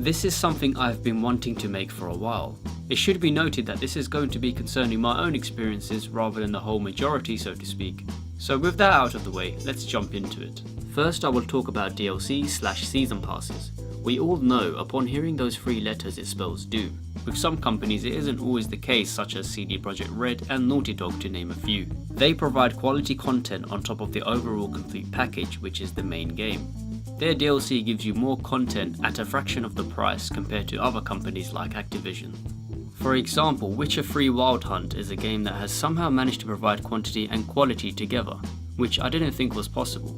This is something I've been wanting to make for a while. It should be noted that this is going to be concerning my own experiences rather than the whole majority, so to speak. So with that out of the way, let's jump into it. First I will talk about DLC/season passes. We all know upon hearing those three letters it spells doom. With some companies it isn't always the case, such as CD Projekt Red and Naughty Dog to name a few. They provide quality content on top of the overall complete package, which is the main game. Their DLC gives you more content at a fraction of the price compared to other companies like Activision. For example, Witcher 3 Wild Hunt is a game that has somehow managed to provide quantity and quality together, which I didn't think was possible.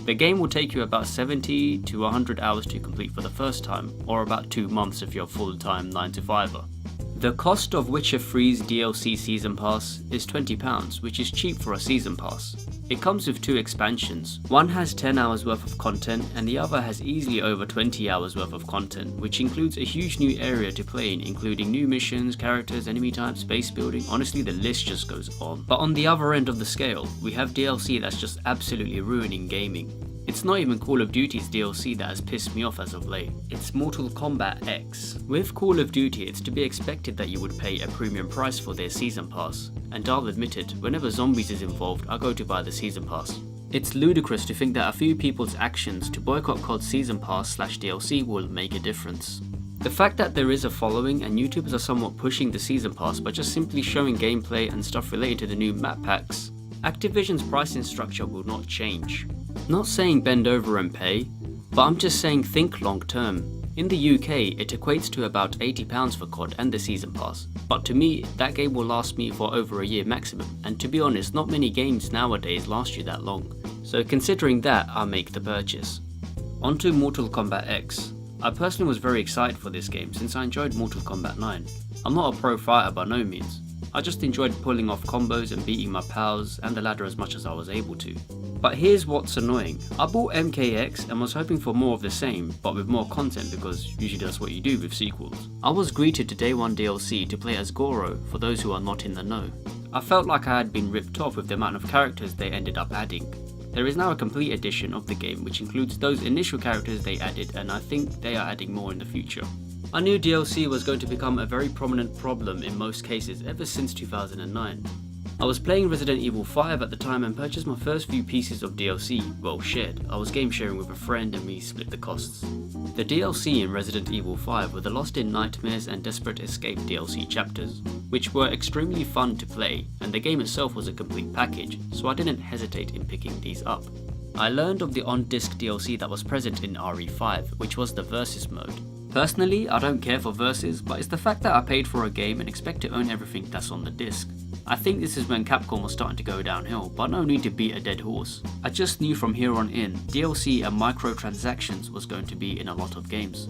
The game will take you about 70 to 100 hours to complete for the first time, or about 2 months if you're full-time 9-to-5er. The cost of Witcher 3's DLC Season Pass is £20, which is cheap for a Season Pass. It comes with 2 expansions. One has 10 hours worth of content and the other has easily over 20 hours worth of content, which includes a huge new area to play in, including new missions, characters, enemy types, base building. Honestly, the list just goes on. But on the other end of the scale, we have DLC that's just absolutely ruining gaming. It's not even Call of Duty's DLC that has pissed me off as of late, it's Mortal Kombat X. With Call of Duty, it's to be expected that you would pay a premium price for their Season Pass, and I'll admit it, whenever zombies is involved, I go to buy the Season Pass. It's ludicrous to think that a few people's actions to boycott COD's Season Pass/DLC will make a difference. The fact that there is a following and YouTubers are somewhat pushing the Season Pass by just simply showing gameplay and stuff related to the new map packs, Activision's pricing structure will not change. Not saying bend over and pay, but I'm just saying think long term. In the UK, it equates to about £80 for COD and the Season Pass, but to me, that game will last me for over a year maximum, and to be honest, not many games nowadays last you that long. So considering that, I'll make the purchase. Onto Mortal Kombat X. I personally was very excited for this game since I enjoyed Mortal Kombat 9. I'm not a pro fighter by no means. I just enjoyed pulling off combos and beating my pals and the ladder as much as I was able to. But here's what's annoying. I bought MKX and was hoping for more of the same, but with more content, because usually that's what you do with sequels. I was greeted to Day 1 DLC to play as Goro, for those who are not in the know. I felt like I had been ripped off with the amount of characters they ended up adding. There is now a complete edition of the game which includes those initial characters they added, and I think they are adding more in the future. I knew DLC was going to become a very prominent problem in most cases ever since 2009. I was playing Resident Evil 5 at the time and purchased my first few pieces of DLC, well shared. I was game sharing with a friend and we split the costs. The DLC in Resident Evil 5 were the Lost in Nightmares and Desperate Escape DLC chapters, which were extremely fun to play, and the game itself was a complete package, so I didn't hesitate in picking these up. I learned of the on-disc DLC that was present in RE5, which was the Versus mode. Personally, I don't care for Versus, but it's the fact that I paid for a game and expect to own everything that's on the disc. I think this is when Capcom was starting to go downhill, but no need to beat a dead horse. I just knew from here on in, DLC and microtransactions was going to be in a lot of games.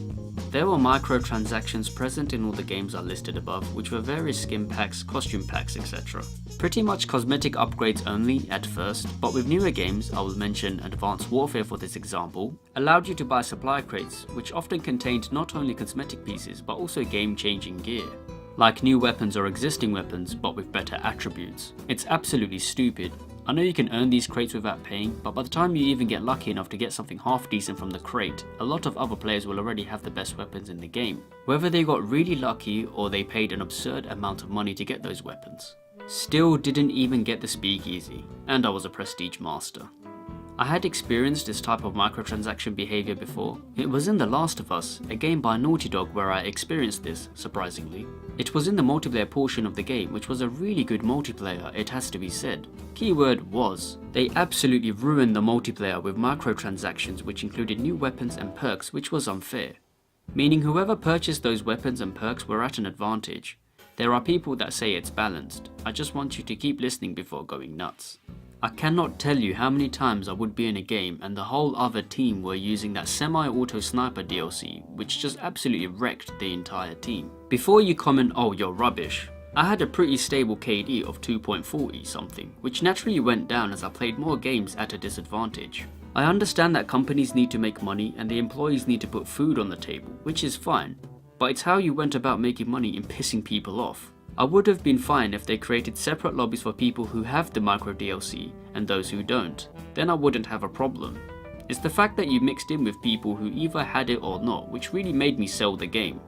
There were microtransactions present in all the games I listed above, which were various skin packs, costume packs, etc. Pretty much cosmetic upgrades only at first, but with newer games, I will mention Advanced Warfare for this example, allowed you to buy supply crates, which often contained not only cosmetic pieces but also game-changing gear. Like new weapons or existing weapons, but with better attributes. It's absolutely stupid. I know you can earn these crates without paying, but by the time you even get lucky enough to get something half decent from the crate, a lot of other players will already have the best weapons in the game, whether they got really lucky or they paid an absurd amount of money to get those weapons. Still didn't even get the speakeasy, and I was a prestige master. I had experienced this type of microtransaction behaviour before. It was in The Last of Us, a game by Naughty Dog, where I experienced this, surprisingly. It was in the multiplayer portion of the game, which was a really good multiplayer, it has to be said. Keyword was. They absolutely ruined the multiplayer with microtransactions which included new weapons and perks, which was unfair. Meaning whoever purchased those weapons and perks were at an advantage. There are people that say it's balanced. I just want you to keep listening before going nuts. I cannot tell you how many times I would be in a game and the whole other team were using that semi-auto sniper DLC, which just absolutely wrecked the entire team. Before you comment, oh you're rubbish, I had a pretty stable KD of 2.40 something, which naturally went down as I played more games at a disadvantage. I understand that companies need to make money and the employees need to put food on the table, which is fine, but it's how you went about making money and pissing people off. I would have been fine if they created separate lobbies for people who have the micro DLC and those who don't, then I wouldn't have a problem. It's the fact that you mixed in with people who either had it or not, which really made me sell the game.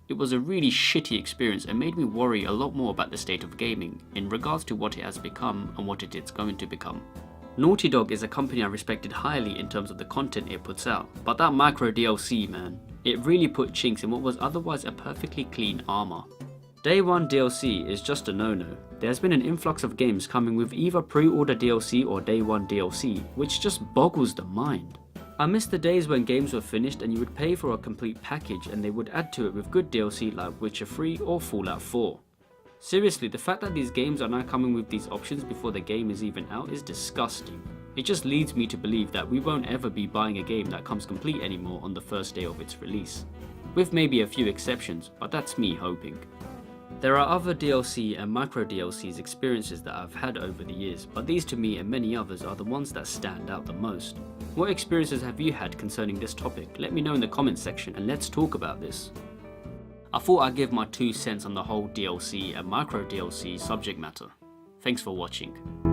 It was a really shitty experience and made me worry a lot more about the state of gaming in regards to what it has become and what it is going to become. Naughty Dog is a company I respected highly in terms of the content it puts out, but that micro DLC, man, it really put chinks in what was otherwise a perfectly clean armor. Day 1 DLC is just a no-no. There has been an influx of games coming with either pre-order DLC or Day 1 DLC, which just boggles the mind. I miss the days when games were finished and you would pay for a complete package and they would add to it with good DLC like Witcher 3 or Fallout 4. Seriously, the fact that these games are now coming with these options before the game is even out is disgusting. It just leads me to believe that we won't ever be buying a game that comes complete anymore on the first day of its release. With maybe a few exceptions, but that's me hoping. There are other DLC and micro DLCs experiences that I've had over the years, but these to me and many others are the ones that stand out the most. What experiences have you had concerning this topic? Let me know in the comments section and let's talk about this. I thought I'd give my 2 cents on the whole DLC and micro DLC subject matter. Thanks for watching.